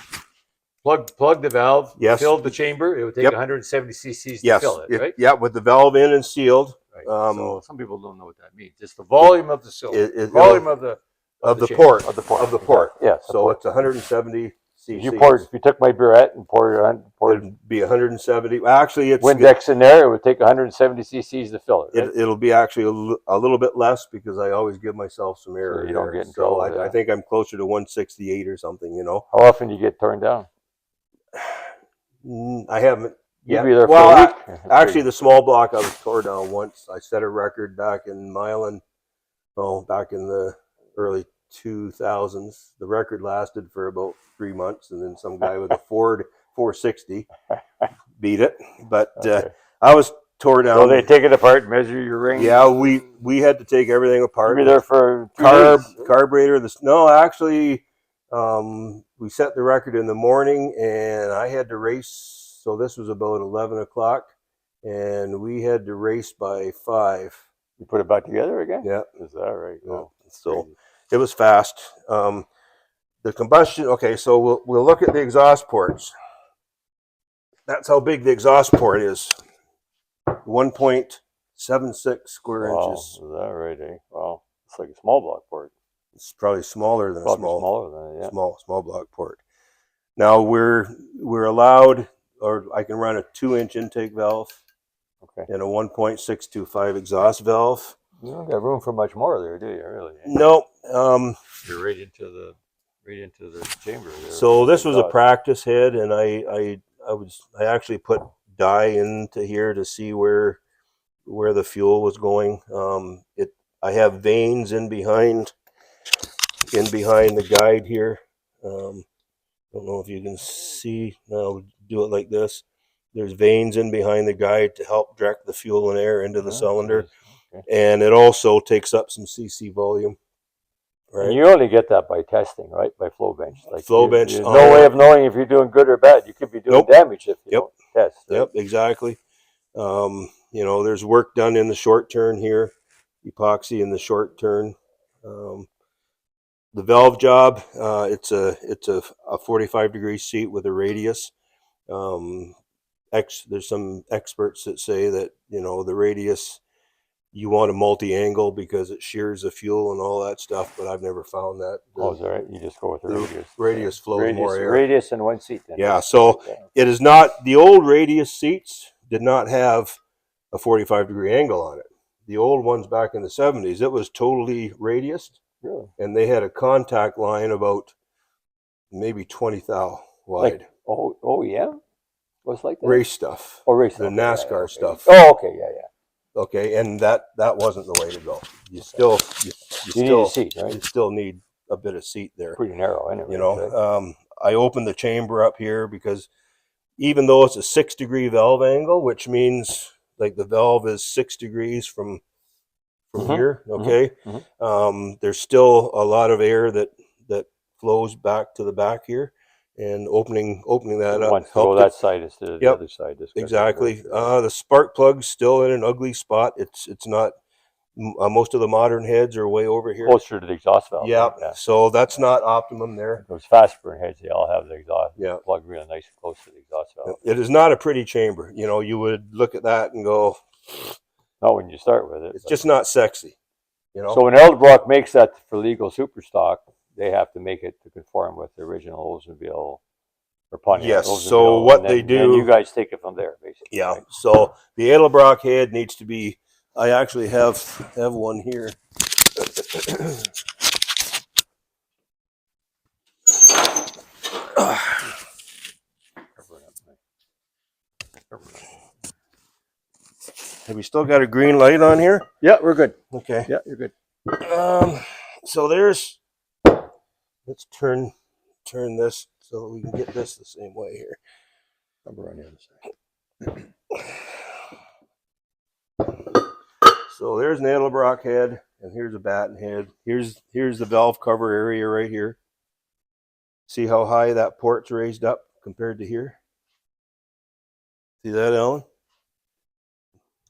plug the valve, filled the chamber, it would take 170 CCs to fill it, right? Yeah, with the valve in and sealed. Right. So some people don't know what that means. It's the volume of the cylinder. Volume of the port. Yes. So it's 170 If cc's. you took my burette and poured It'd be 170. Actually, it's Windex in there, it would take 170 cc's to fill it, right? it'll be actually a little bit less because I always give myself some air. So you don't get in so trouble. I think I'm closer to 168 or something. You know. How often do you get torn down? I haven't You'd yet. be there for Well, a week. actually, the small block I was tore down once. I set a record back in Milan. Oh, back in the early 2000s. The record lasted for about 3 months, and then some guy with a Ford 460 beat it. But Okay. I was tore down. So they take it apart, measure your ring. Yeah, we had to take everything apart. You'd be there for 2 days. Carburetor. No, actually, we set the record in the morning, and I had to race. So this was about 11 o'clock, and we had to race by 5. You put it back together again? Yeah. Is that right? Yeah. Oh, So crazy. it was fast. The combustion. Okay, so we'll look at the exhaust ports. That's how big the exhaust port is. 1.76 square inches. Is that right? Eh? Wow, it's like a small block port. It's probably smaller than Probably a small smaller than it, yeah. small block port. Now we're allowed, or I can run a 2-inch intake valve. Okay. And a 1.625 exhaust valve. You don't got room for much more there, do you? Really? Eh? No. You're right into the chamber there. So this was a practice head, and I actually put dye into here to see where the fuel was going. I have veins in behind the guide here. Don't know if you can see. I'll do it like this. There's veins in behind the guide to help direct the fuel and air into the cylinder. Okay. And it also takes up some cc volume. Right. And you only get that by testing, right? By flow bench. Like flow bench. There's no way of knowing if you're doing good or bad. You could be doing damage if you don't test. Right? Yep, exactly. There's work done in the short turn here, epoxy in the short turn. The valve job, it's a 45-degree seat with a radius. There's some experts that say that the radius, you want a multi-angle because it shears the fuel and all that stuff, but I've never found that. Is that right? You just go with the radius. Radius flows more air. Radius and one seat then. Yeah, so it is not, the old radius seats did not have a 45-degree angle on it. The old ones back in the 70s, it was totally radiused. Really? And they had a contact line about maybe 20 thou wide. Yeah? What's like that? Race stuff. Oh, race the NASCAR stuff. Oh, okay, yeah. Okay, and that wasn't the way to go. You still need a seat, right? You still need a bit of seat there. Pretty narrow, anyway. Right? I opened the chamber up here because even though it's a 6-degree valve angle, which means like the valve is 6 degrees from here, okay, there's still a lot of air that flows back to the back here. And opening that up. Once go that side instead of the other side. Exactly. The spark plug's still in an ugly spot. It's not. Most of the modern heads are way over here. Closer to the exhaust valve. Yeah. Right? Yeah. So that's not optimum there. Those fast burn heads, they all have the exhaust plug really nice and close to the exhaust valve. It is not a pretty chamber. You would look at that and go. Not when you start with it. It's just not sexy. So when Eldbrock makes that for legal super stock, they have to make it to conform with the original Oldsmobile or Pontiac. Yes. Oldsmobile, So what they do, and you guys take it from there, basically. Yeah. Right? So the Edelbrock head needs to be. I actually have one here. Have we still got a green light on here? Yeah, we're good. Okay. Yeah, you're good. So there's. Let's turn this so we can get this the same way here. Number on the other side. So there's an Edelbrock head, and here's a batten head. Here's the valve cover area right here. See how high that port's raised up compared to here? See that, Alan?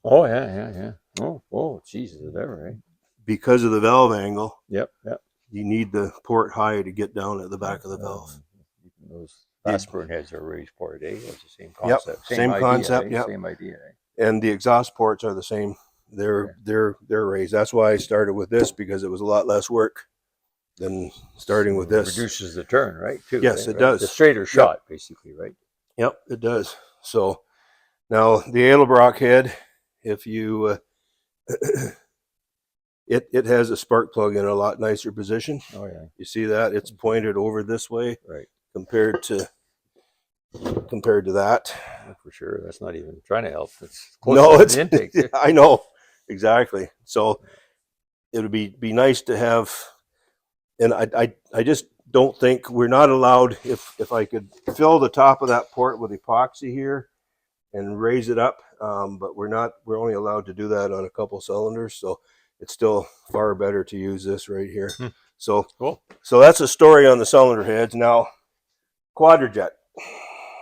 Oh, yeah. Oh, Jesus, is that right? Because of the valve angle. Yep. You need the port high to get down at the back of the valve. Those fast burn heads are raised port, eh? It's the same concept. Yep. Same concept. Yep. Same idea. Eh? And the exhaust ports are the same. They're raised. That's why I started with this, because it was a lot less work. than starting with this. Reduces the turn, right? Too. Yes, eh, it right? does. The straighter shot, basically, right? Yep, it does. So now the Edelbrock head, if you it has a spark plug in a lot nicer position. Oh yeah. You see that? It's pointed over this way, right? compared to that. Yeah, for sure. That's not even trying to help. It's close No, to it's the intake. I know exactly. So it would be nice to have, and I just don't think we're not allowed. If I could fill the top of that port with epoxy here and raise it up, but we're only allowed to do that on a couple cylinders, so it's still far better to use this right here. So Cool. So that's a story on the cylinder heads. Now Quadrajet,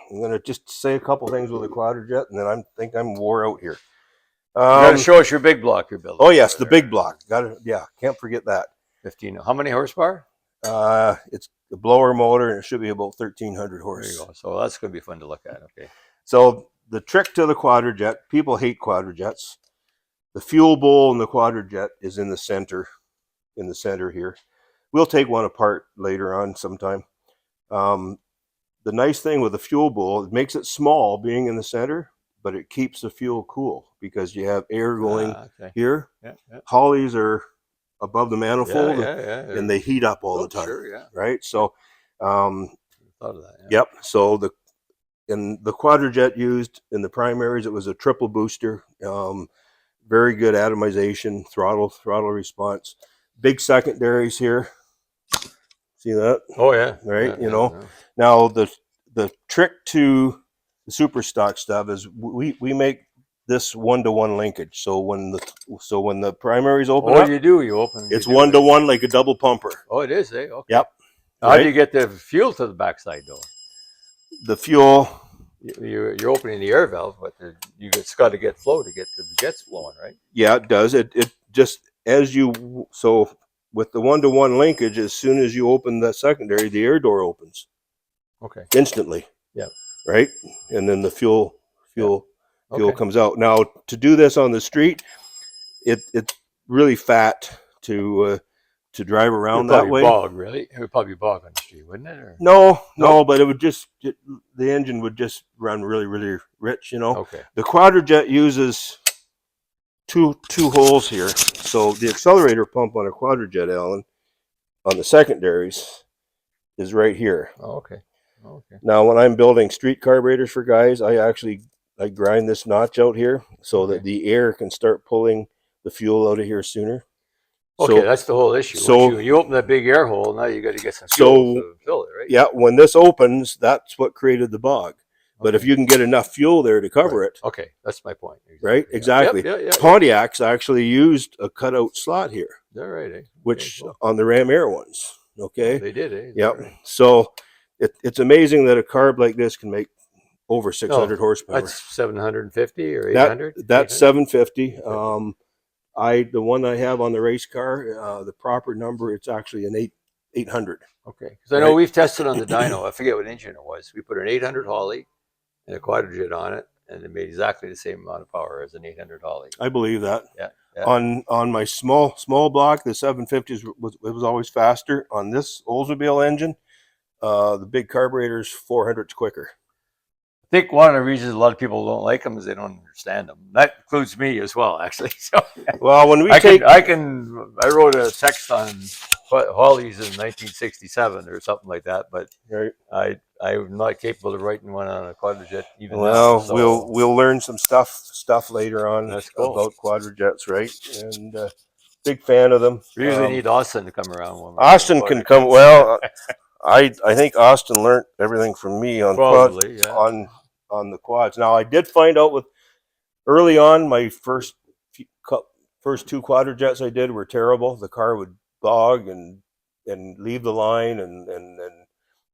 I'm going to just say a couple things with the Quadrajet, and then I think I'm wore out here. You got to show us your big block you're building. Oh yes, the big block. Got it. Yeah, can't forget that. 15. How many horsepower? It's a blower motor, and it should be about 1,300 horse. There you go. So that's going to be fun to look at. Okay. So the trick to the Quadrajet, people hate Quadrajets. The fuel bowl in the Quadrajet is in the center here. We'll take one apart later on sometime. The nice thing with the fuel bowl, it makes it small being in the center, but it keeps the fuel cool because you have air going here. Yeah, yeah. Hollies are above the manifold, and they heat up all the time. Sure, yeah. Right? So, thought of that. Yeah. yep. So the Quadrajet used in the primaries, it was a triple booster, very good atomization, throttle response, big secondaries here. See that? Oh yeah. Right. Yeah. Now the trick to the super stock stuff is we make this 1-to-1 linkage. So when the primaries open up, you open. It's 1-to-1 like a double pumper. Oh, it is. Eh? Okay. Yep. How do you get the fuel to the backside though? The fuel. You're opening the air valve, but it's got to get flow to get the jets flowing, right? Yeah, it does. It just so with the 1-to-1 linkage, as soon as you open that secondary, the air door opens. Okay. Instantly. Yeah. Right? And then the fuel comes out. Now, to do this on the street, it's really fat to drive around that way. It would probably bog on the street, wouldn't it? Or? No, but it would the engine would just run really, really rich, Okay. The Quadrajet uses two holes here. So the accelerator pump on a Quadrajet, Alan, on the secondaries is right here. Oh, okay. Now, when I'm building street carburetors for guys, I grind this notch out here so that the air can start pulling the fuel out of here sooner. Okay, that's the whole issue. So you open that big air hole, now you got to get some fuel to fill it, right? Yeah, when this opens, that's what created the bog. But if you can get enough fuel there to cover it. Okay, that's my point. Exactly. Right? Exactly. Yeah. Pontiacs actually used a cutout slot here. They're right, eh? Which on the Ram Air ones. Okay. They did, eh? Yep. Right. So it's amazing that a carb like this can make over 600 horsepower. That's 750 or 800? That's 750. The one I have on the race car, the proper number, it's actually an 800. Okay. Because I know we've tested on the dyno. I forget what engine it was. We put an 800 Holly and a Quadrajet on it, and it made exactly the same amount of power as an 800 Holly. I believe that. Yeah. On my small block, the 750s was always faster. On this Oldsmobile engine, the big carburetor's 400s quicker. I think one of the reasons a lot of people don't like them is they don't understand them. That includes me as well, actually. So, well, when I wrote a text on Hollies in 1967 or something like that, but I'm not capable of writing one on a Quadrajet even now. So. We'll learn some stuff later on about Quadrajets, right? And big fan of them. We usually need Austin to come around. Austin can come. Well, I think Austin learned everything from me on on the quads. Now, I did find out early on, my first two Quadrajets I did were terrible. The car would bog and leave the line and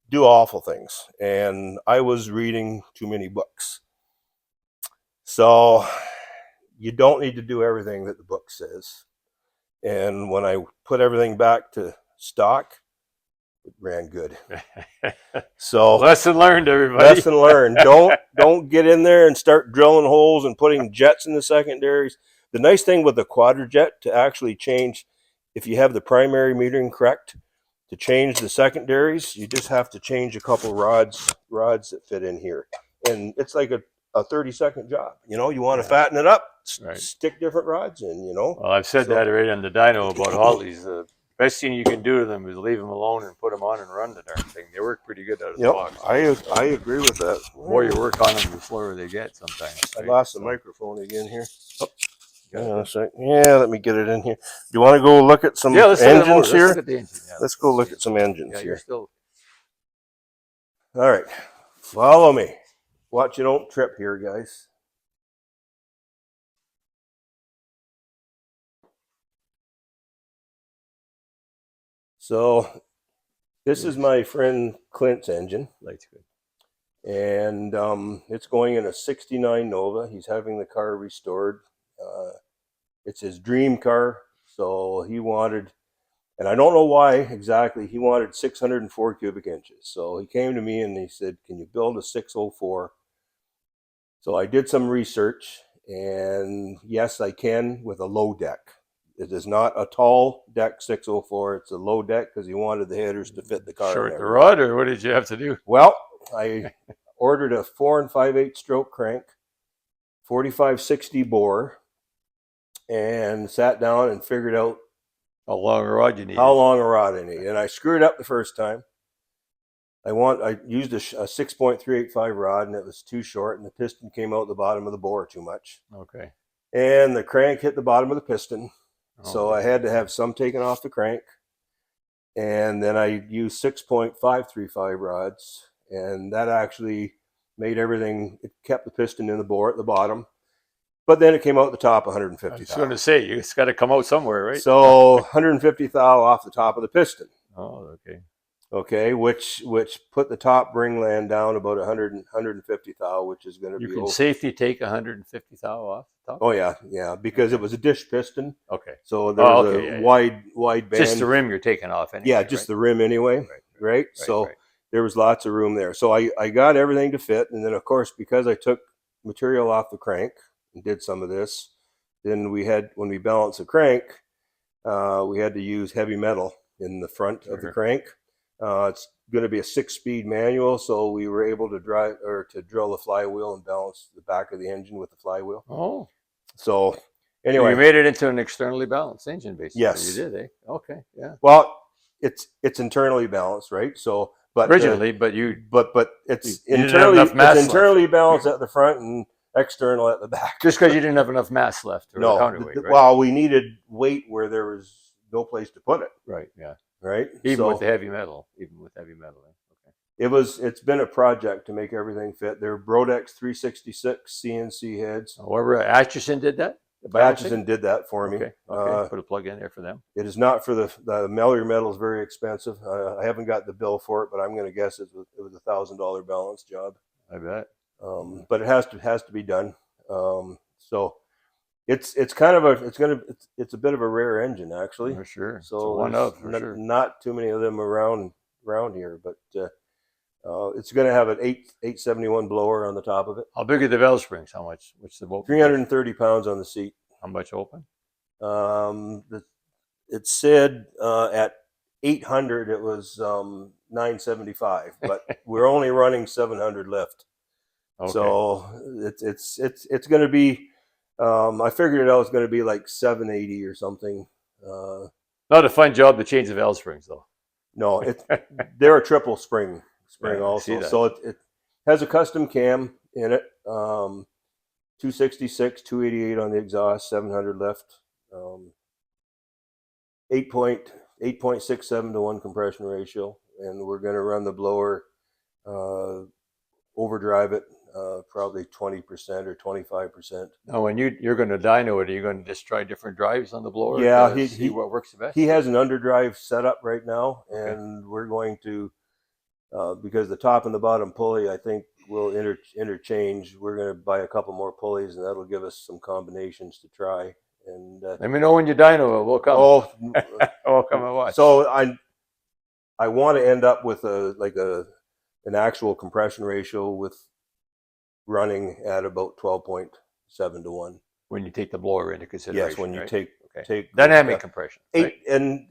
do awful things. And I was reading too many books. So you don't need to do everything that the book says. And when I put everything back to stock, it ran good. So lesson learned, everybody. Lesson learned. Don't get in there and start drilling holes and putting jets in the secondaries. The nice thing with the Quadrajet to actually change, if you have the primary metering correct, to change the secondaries, you just have to change a couple rods that fit in here. And it's like a 30-second job. You know, you want to fatten it up, stick different rods in, you know. Well, I've said that right on the dyno about Hollies. The best thing you can do to them is leave them alone and put them on and run the darn thing. They work pretty good out of the box. I agree with that. The more you work on them, the slower they get sometimes. I lost the microphone again here. Hang on a sec. Yeah, let me get it in here. Do you want to go look at some engines here? Let's look at the engine. Yeah, let's go look at some engines here. Still... All right, follow me. Watch you don't trip here, guys. So this is my friend Clint's engine. Light's good. And it's going in a 69 Nova. He's having the car restored. It's his dream car, so he wanted, and I don't know why exactly, he wanted 604 cubic inches. So he came to me and he said, can you build a 604? So I did some research, and yes, I can with a low deck. It is not a tall deck 604. It's a low deck because he wanted the headers to fit the car. Short the rod, or what did you have to do? Well, I ordered a 4 5/8 stroke crank, 4560 bore, and sat down and figured out how long a rod you need. And I screwed up the first time. I used a 6.385 rod, and it was too short, and the piston came out the bottom of the bore too much. Okay. And the crank hit the bottom of the piston. So I had to have some taken off the crank. And then I used 6.535 rods, and that actually made everything, it kept the piston in the bore at the bottom. But then it came out the top 150 thou. I was going to say, it's got to come out somewhere, right? So 150 thou off the top of the piston. Oh, okay. Okay, which put the top ringland down about 150 thou, which is going to be... You can safely take 150 thou off the top? Oh, yeah, because it was a dish piston. Okay. So there was a wide band. Just the rim you're taking off anyway. Yeah, just the rim anyway, right? So there was lots of room there. So I got everything to fit, and then, of course, because I took material off the crank and did some of this, then when we balanced the crank, we had to use heavy metal in the front of the crank. It's going to be a 6-speed manual, so we were able to drill the flywheel and balance the back of the engine with the flywheel. Oh. So anyway. So you made it into an externally balanced engine, basically. Yes. You did, eh? Okay, yeah. Well, it's internally balanced, right? So, but originally, but it's internally balanced at the front and external at the back. Just because you didn't have enough mass left. Or counterweight, right? Well, we needed weight where there was no place to put it. Right. Yeah. Right. Even with heavy metal. Eh? Okay. It's been a project to make everything fit. They're Brodex 366 CNC heads. However, Atchison did that? Atchison did that for me. Okay. Put a plug in there for them. It is not for the Meller metal is very expensive. I haven't got the bill for it, but I'm going to guess it was $1,000 balance job. I bet. But it has to be done. So it's kind of it's a bit of a rare engine, actually. For sure. So sure. Not too many of them around here, but it's going to have an 871 blower on the top of it. How big are the valve springs? How much? What's the open? 330 pounds on the seat. How much open? It said at 800 it was 975, but we're only running 700 lift. Okay. So it's going to be. I figured it out was going to be like 780 or something. Not a fun job to change the valve springs, though. No, they're a triple spring also. So it has a custom cam in it. 266, 288 on the exhaust, 700 lift. 8.67 to 1 compression ratio, and we're going to run the blower, overdrive it. Probably 20% or 25%. Now, when you're going to dyno it, are you going to just try different drives on the blower? Yeah, see what works the best. He has an underdrive setup right now, and we're going to because the top and the bottom pulley, I think, will interchange. We're going to buy a couple more pulleys, and that'll give us some combinations to try. And let me know when you dyno it. We'll come. We'll come and watch. So I want to end up with an actual compression ratio with running at about 12.7 to 1. When you take the blower into consideration. Yes, when you Okay. take Dynamic compression. eight, Right? and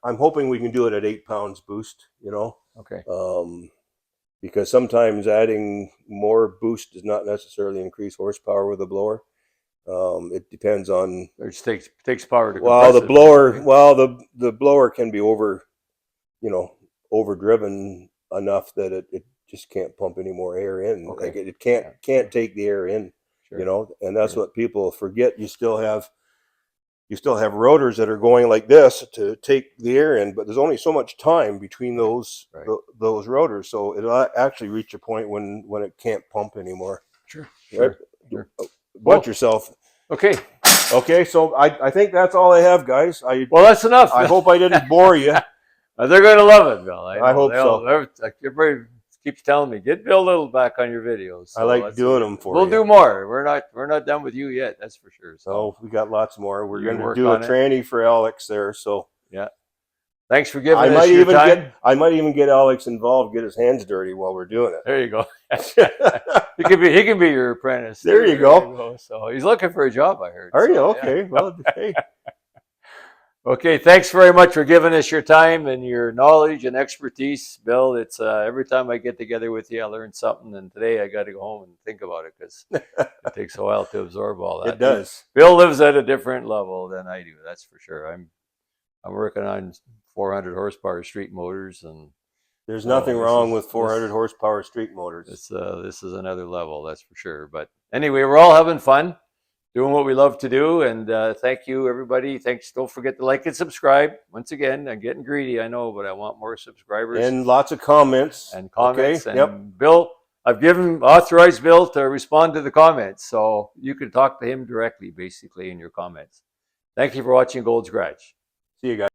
I'm hoping we can do it at 8 pounds boost. Okay. Because sometimes adding more boost does not necessarily increase horsepower with a blower. It depends on. It just takes power to Well, compress the it. blower. Right? Well, the blower can be overdriven enough that it just can't pump any more air in. Okay. Like it can't take the air in. Sure. And that's Sure. what people forget. You still have rotors that are going like this to take the air in, but there's only so much time between those rotors, so it'll actually reach a point when it can't pump anymore. Sure. Right? Sure. Watch yourself. Okay. Okay, so I think that's all I have, guys. Well, that's enough. I hope I didn't bore you. They're going to love it, Bill. I hope so. Everybody keeps telling me, get Bill Little back on your videos. So I like doing them for you. We'll do more. We're not done with you yet. That's for sure. So we got lots more. We're going to work do a on it. tranny for Alex there. So yeah. Thanks for giving us your time. I might even get Alex involved, get his hands dirty while we're doing it. There you go. he can be your apprentice. There you go. So he's looking for a job, I heard. Are you? So, Okay. Yeah. Well, hey. Okay, thanks very much for giving us your time and your knowledge and expertise, Bill. It's every time I get together with you, I learn something, and today I got to go home and think about it because it takes a while to absorb all that. It does. Bill lives at a different level than I do. That's for sure. I'm working on 400 horsepower street motors, and there's nothing wrong with 400 horsepower street motors. This is another level, that's for sure. But anyway, we're all having fun, doing what we love to do, and thank you, everybody. Thanks. Don't forget to like and subscribe. Once again, I'm getting greedy, I know, but I want more subscribers and lots of comments. Okay? And yep. Bill, I've authorized Bill to respond to the comments, so you can talk to him directly, basically, in your comments. Thank you for watching Gold's Garage. See you guys.